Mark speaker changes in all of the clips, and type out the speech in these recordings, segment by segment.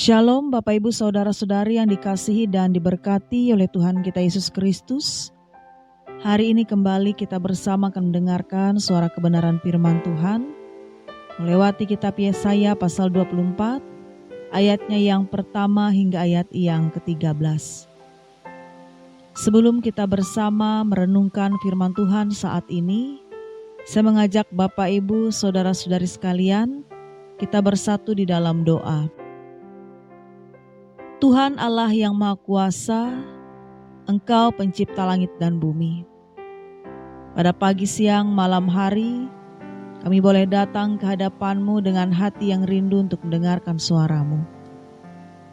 Speaker 1: Shalom Bapak Ibu Saudara-saudari yang dikasihi dan diberkati oleh Tuhan kita Yesus Kristus. Hari ini kembali kita bersama akan mendengarkan suara kebenaran firman Tuhan melewati kitab Yesaya pasal 24 ayatnya yang pertama hingga ayat yang ke-13. Sebelum kita bersama merenungkan firman Tuhan saat ini, saya mengajak Bapak Ibu Saudara-saudari sekalian, kita bersatu di dalam doa. Tuhan Allah yang Maha Kuasa, Engkau pencipta langit dan bumi. Pada pagi, siang, malam hari, kami boleh datang ke hadapan-Mu dengan hati yang rindu untuk mendengarkan suara-Mu.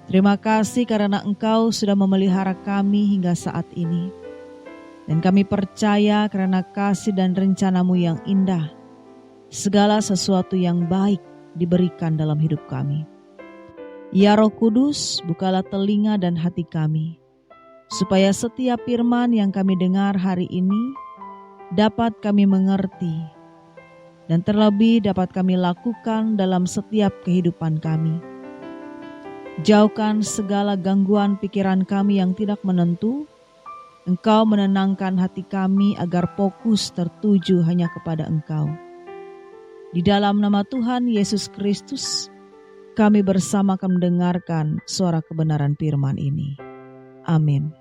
Speaker 1: Terima kasih karena Engkau sudah memelihara kami hingga saat ini. Dan kami percaya karena kasih dan rencana-Mu yang indah, segala sesuatu yang baik diberikan dalam hidup kami. Ya Roh Kudus, bukalah telinga dan hati kami, supaya setiap firman yang kami dengar hari ini dapat kami mengerti, dan terlebih dapat kami lakukan dalam setiap kehidupan kami. Jauhkan segala gangguan pikiran kami yang tidak menentu. Engkau menenangkan hati kami agar fokus tertuju hanya kepada Engkau. Di dalam nama Tuhan Yesus Kristus, kami bersama akan mendengarkan suara kebenaran firman ini. Amin.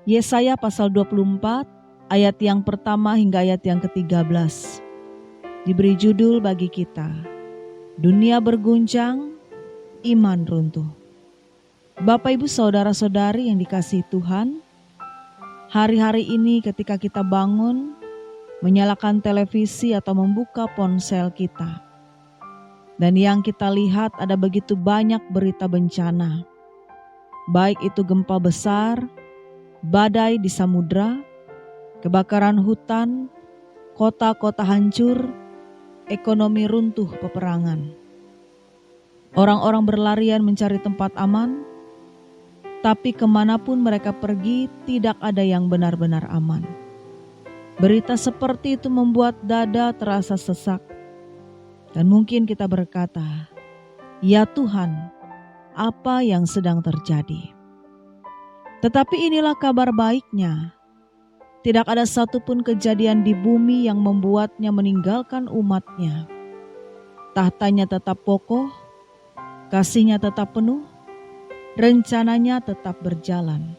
Speaker 1: Yesaya pasal 24 ayat yang pertama hingga ayat yang ke-13 diberi judul bagi kita, Dunia berguncang, iman runtuh. Bapak Ibu Saudara-saudari yang dikasihi Tuhan, hari-hari ini ketika kita bangun, menyalakan televisi atau membuka ponsel kita, dan yang kita lihat ada begitu banyak berita bencana, baik itu gempa besar, badai di samudra, kebakaran hutan, kota-kota hancur, ekonomi runtuh peperangan. Orang-orang berlarian mencari tempat aman, tapi kemanapun mereka pergi tidak ada yang benar-benar aman. Berita seperti itu membuat dada terasa sesak. Dan mungkin kita berkata, ya Tuhan, apa yang sedang terjadi? Tetapi inilah kabar baiknya. Tidak ada satupun kejadian di bumi yang membuatnya meninggalkan umatnya. Tahtanya tetap kokoh, kasihnya tetap penuh, rencananya tetap berjalan.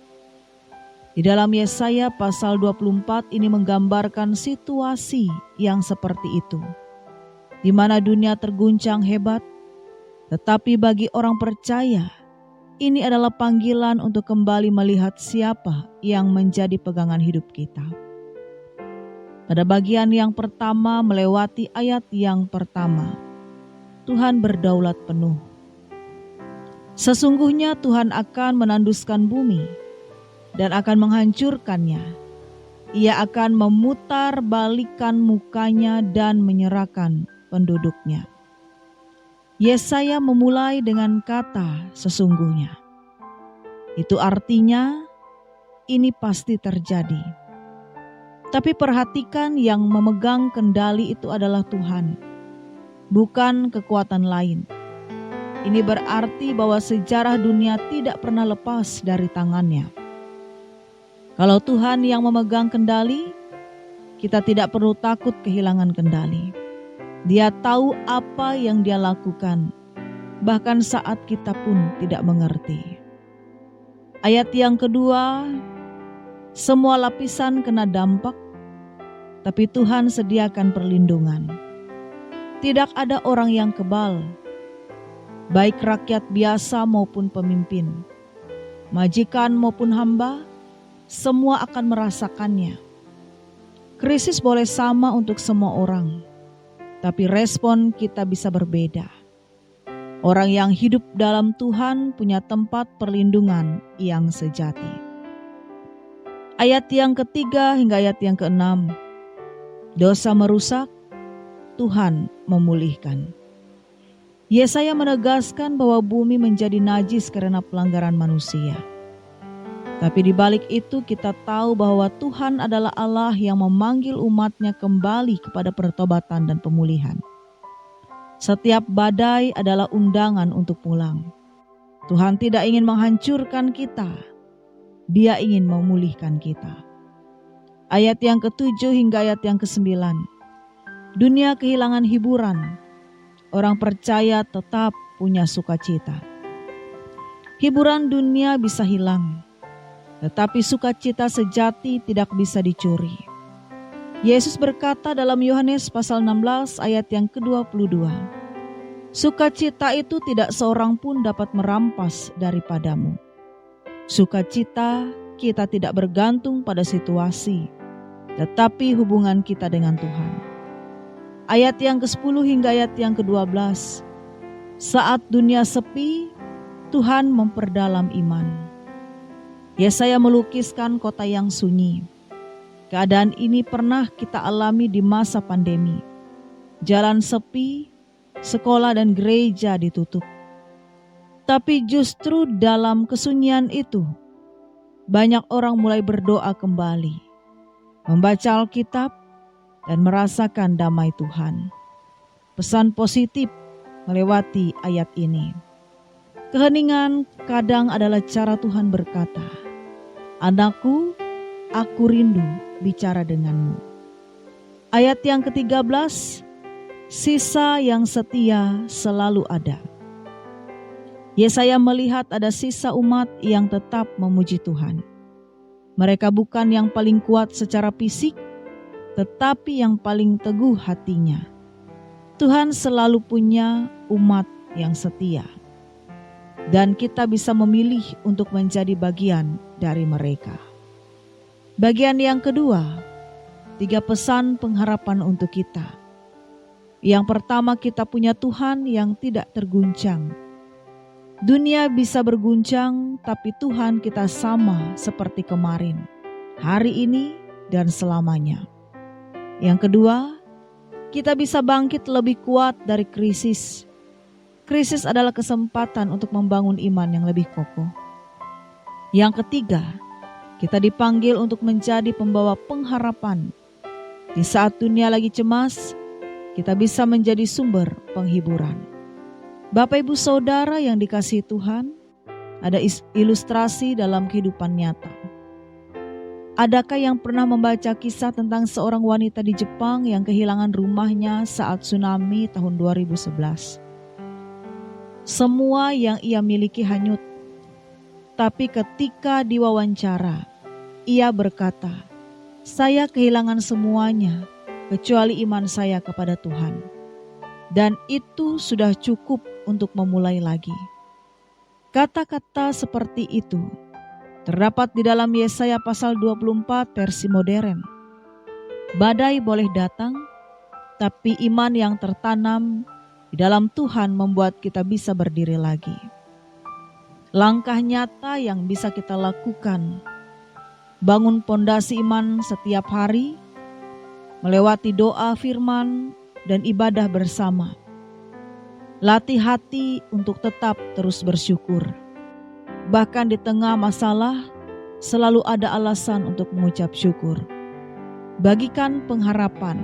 Speaker 1: Di dalam Yesaya pasal 24 ini menggambarkan situasi yang seperti itu, di mana dunia terguncang hebat, tetapi bagi orang percaya, ini adalah panggilan untuk kembali melihat siapa yang menjadi pegangan hidup kita. Pada bagian yang pertama melewati ayat yang pertama, Tuhan berdaulat penuh. Sesungguhnya Tuhan akan menanduskan bumi dan akan menghancurkannya. Ia akan memutar balikan mukanya dan menyerahkan penduduknya. Yesaya memulai dengan kata sesungguhnya. Itu artinya ini pasti terjadi. Tapi perhatikan, yang memegang kendali itu adalah Tuhan, bukan kekuatan lain. Ini berarti bahwa sejarah dunia tidak pernah lepas dari tangannya. Kalau Tuhan yang memegang kendali, kita tidak perlu takut kehilangan kendali. Dia tahu apa yang Dia lakukan, bahkan saat kita pun tidak mengerti. Ayat yang kedua, semua lapisan kena dampak, tapi Tuhan sediakan perlindungan. Tidak ada orang yang kebal, baik rakyat biasa maupun pemimpin, majikan maupun hamba, semua akan merasakannya. Krisis boleh sama untuk semua orang, tapi respon kita bisa berbeda. Orang yang hidup dalam Tuhan punya tempat perlindungan yang sejati. Ayat yang ketiga hingga ayat yang keenam. Dosa merusak, Tuhan memulihkan. Yesaya menegaskan bahwa bumi menjadi najis karena pelanggaran manusia. Tapi di balik itu kita tahu bahwa Tuhan adalah Allah yang memanggil umatnya kembali kepada pertobatan dan pemulihan. Setiap badai adalah undangan untuk pulang. Tuhan tidak ingin menghancurkan kita, Dia ingin memulihkan kita. Ayat yang ke-7 hingga ayat yang ke-9. Dunia kehilangan hiburan, orang percaya tetap punya sukacita. Hiburan dunia bisa hilang, tetapi sukacita sejati tidak bisa dicuri. Yesus berkata dalam Yohanes pasal 16 ayat yang ke-22, sukacita itu tidak seorang pun dapat merampas daripadamu. Sukacita kita tidak bergantung pada situasi, tetapi hubungan kita dengan Tuhan. Ayat yang ke-10 hingga ayat yang ke-12. Saat dunia sepi, Tuhan memperdalam iman. Yesaya melukiskan kota yang sunyi. Keadaan ini pernah kita alami di masa pandemi. Jalan sepi, sekolah dan gereja ditutup. Tapi justru dalam kesunyian itu, banyak orang mulai berdoa kembali, membaca Alkitab, dan merasakan damai Tuhan. Pesan positif melewati ayat ini. Keheningan kadang adalah cara Tuhan berkata, anakku, aku rindu bicara denganmu. Ayat yang ke-13, sisa yang setia selalu ada. Yesaya melihat ada sisa umat yang tetap memuji Tuhan. Mereka bukan yang paling kuat secara fisik, tetapi yang paling teguh hatinya. Tuhan selalu punya umat yang setia, dan kita bisa memilih untuk menjadi bagian dari mereka. Bagian yang kedua, 3 pesan pengharapan untuk kita. Yang pertama, kita punya Tuhan yang tidak terguncang. Dunia bisa berguncang, tapi Tuhan kita sama seperti kemarin, hari ini, dan selamanya. Yang kedua, kita bisa bangkit lebih kuat dari krisis. Krisis adalah kesempatan untuk membangun iman yang lebih kokoh. Yang ketiga, kita dipanggil untuk menjadi pembawa pengharapan. Di saat dunia lagi cemas, kita bisa menjadi sumber penghiburan. Bapak Ibu Saudara yang dikasihi Tuhan, ada ilustrasi dalam kehidupan nyata. Adakah yang pernah membaca kisah tentang seorang wanita di Jepang yang kehilangan rumahnya saat tsunami tahun 2011? Semua yang ia miliki hanyut. Tapi ketika diwawancara, ia berkata, saya kehilangan semuanya kecuali iman saya kepada Tuhan. Dan itu sudah cukup untuk memulai lagi. Kata-kata seperti itu terdapat di dalam Yesaya pasal 24 versi modern. Badai boleh datang, tapi iman yang tertanam di dalam Tuhan membuat kita bisa berdiri lagi. Langkah nyata yang bisa kita lakukan, bangun pondasi iman setiap hari, melewati doa firman dan ibadah bersama. Latih hati untuk tetap terus bersyukur. Bahkan di tengah masalah, selalu ada alasan untuk mengucap syukur. Bagikan pengharapan.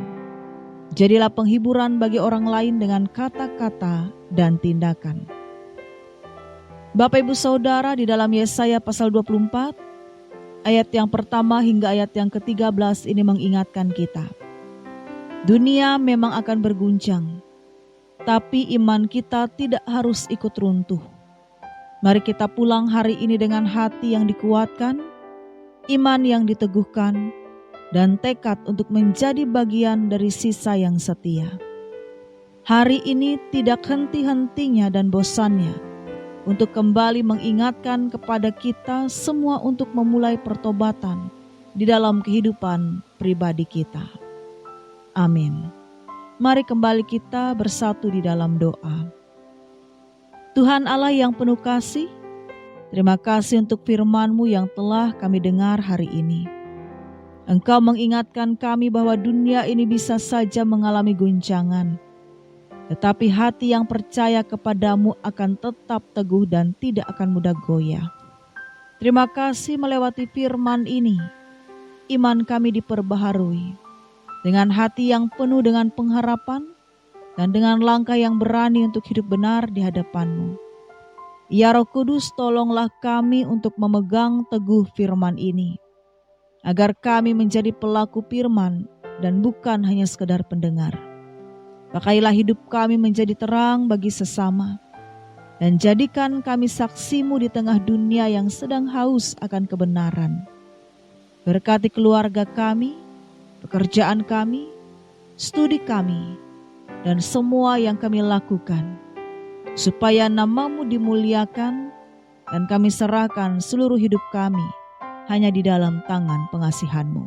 Speaker 1: Jadilah penghiburan bagi orang lain dengan kata-kata dan tindakan. Bapak Ibu Saudara, di dalam Yesaya pasal 24, ayat yang pertama hingga ayat yang ke-13 ini mengingatkan kita. Dunia memang akan berguncang, tapi iman kita tidak harus ikut runtuh. Mari kita pulang hari ini dengan hati yang dikuatkan, iman yang diteguhkan, dan tekad untuk menjadi bagian dari sisa yang setia. Hari ini tidak henti-hentinya dan bosannya untuk kembali mengingatkan kepada kita semua untuk memulai pertobatan di dalam kehidupan pribadi kita. Amin. Mari kembali kita bersatu di dalam doa. Tuhan Allah yang penuh kasih, terima kasih untuk firman-Mu yang telah kami dengar hari ini. Engkau mengingatkan kami bahwa dunia ini bisa saja mengalami guncangan, tetapi hati yang percaya kepadamu akan tetap teguh dan tidak akan mudah goyah. Terima kasih melewati firman ini, iman kami diperbaharui dengan hati yang penuh dengan pengharapan dan dengan langkah yang berani untuk hidup benar di hadapan-Mu. Ya Roh Kudus, tolonglah kami untuk memegang teguh firman ini, agar kami menjadi pelaku firman dan bukan hanya sekedar pendengar. Pakailah hidup kami menjadi terang bagi sesama, dan jadikan kami saksi-Mu di tengah dunia yang sedang haus akan kebenaran. Berkati keluarga kami, pekerjaan kami, studi kami, dan semua yang kami lakukan, supaya nama-Mu dimuliakan dan kami serahkan seluruh hidup kami hanya di dalam tangan pengasihan-Mu.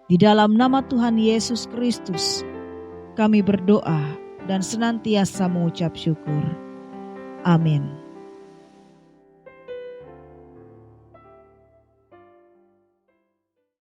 Speaker 1: Di dalam nama Tuhan Yesus Kristus, kami berdoa dan senantiasa mengucap syukur. Amin.